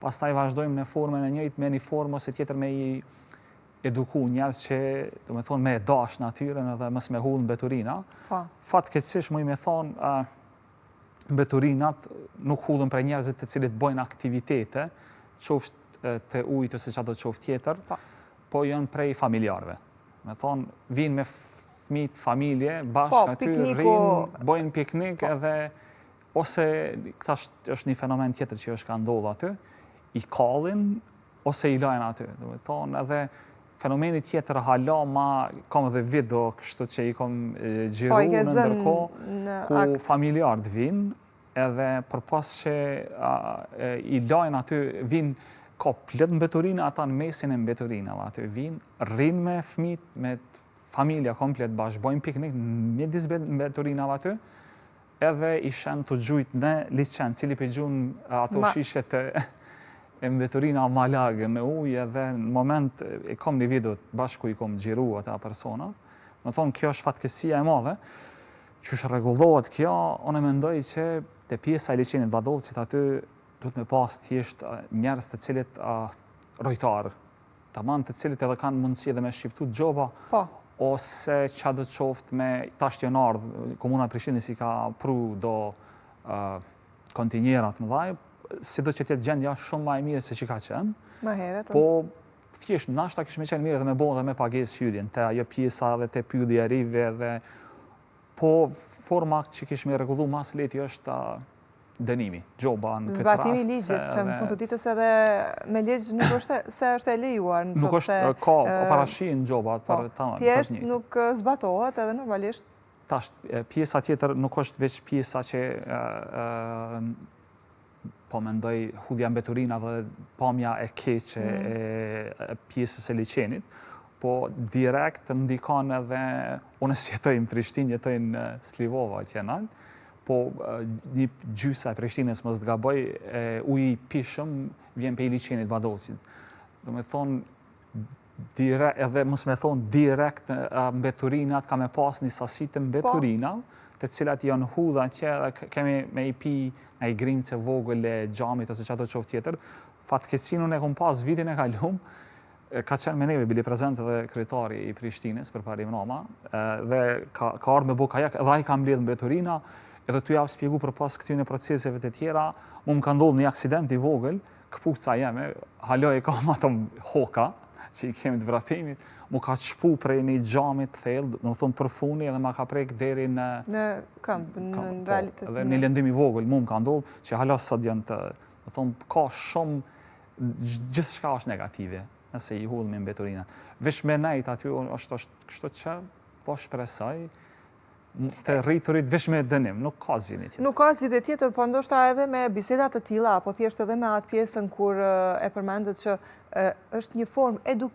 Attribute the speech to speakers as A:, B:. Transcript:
A: Pastaj vazhdojmë në formën e njëjtë me një formë ose tjetër me i eduku njerëz që, do me thonë, me e dash natyren edhe mës me hullë mbeturina. Fatkeqësisht mu i me thonë, mbeturinat nuk hullën për njerëzit të cilit bojnë aktivitete, qoftë të ujtë ose çdo qoftë tjetër, po janë prej familjarëve. Me thonë, vinë me fëmijë, familje, bashkë aty, rrinë, bojnë piknik edhe, ose këta është një fenomen tjetër që është ka ndodhur aty, i kallin ose i lajnë aty. Do me thonë, edhe fenomeni tjetër hala ma, kam edhe video kështu që i kam gjiru në ndërkohë, ku familjarët vinë, edhe përpas që i lajnë aty, vinë ka plët mbeturina, ata në mesin e mbeturinave aty vinë, rrinë me fëmijët, me familja komplet bashkë, bojnë piknik, një disë mbeturinave aty, edhe i shenë të gjujt në liqen, cili për gjunë ato shishet e mbeturina malagë në ujë, edhe në moment e kom një video bashku i kom gjiru ata personat, më thonë kjo është fatkesia e madhe, që është regullohet kjo, unë e mendoj që të pjesa e liqenit Badovcit aty duhet me pas thjesht njerëz të cilit rojtarë, tamam të cilit edhe kanë mundësi edhe me shqiptu gjoba, ose qa do të qoftë me tashtjonardë, Komuna Prishtinës i ka pru do kontinjerat më dhaj, si do që tjetë gjendja shumë ma e mire se që ka qenë.
B: Ma heret.
A: Po, thjesht, nashta kishme qenë mire dhe me bo dhe me pages hyrjen, të ajo pjesa dhe të pyllje rive dhe... Po, forma që kishme regullu mas leti është dënimi, gjoba në këtë rast.
B: Zbatimi ligjit, që më fund të ditës edhe me ligjë nuk është se është e lejuar.
A: Nuk është ka parashin gjobat për të një.
B: Thjesht nuk zbatohet edhe normalisht.
A: Tash, pjesa tjetër nuk është veç pjesa që po mendoj hudhja mbeturina dhe pamja e keqe e pjesës e liqenit, po direkt ndikon edhe, unë jetoj në Prishtinë, jetoj në Slivova që janë, po një gjysa e Prishtinës mos të gaboj, uji i pishëm vjen pe i liqenit Badovcit. Do me thonë, edhe mos me thonë direkt mbeturinat ka me pas një sasi të mbeturina, të cilat janë hudha që kemi me i pi në i grimë që vogël e gjamit ose që ato qoftë tjetër. Fatkeqësinë unë e kom pas vitin e kalum, ka qenë me neve bili prezent edhe kryetari i Prishtinës për parim Roma, dhe ka ardhur me bukajak, edhe ai ka mbledh mbeturina, edhe tu javë spjegu për pas këtyne proceseve të tjera, mu më ka ndodhur një aksident i vogël, këpuca jeme, haloj e kam ato hoka, që i kemi të vrapimit, mu ka qpu prej një gjamit thellë, në më thonë për funi, edhe ma ka prek deri në
B: këmpë, në realitet.
A: Edhe një lëndim i vogël, mu më ka ndodhur, që halas sot janë të, në thonë, ka shumë, gjithë shka është negative, nëse i hullë me mbeturinat. Vesh me nejt aty, është kështu që, po shpresoj, të rriturit vesh me dënim, nuk ka zgjidhje tjetër.
B: Nuk ka zgjidhje tjetër, po ndoshta edhe me bisedat të tilla, apo thjesht edhe me atë pjesën kur e përmendet që është një formë edukimi.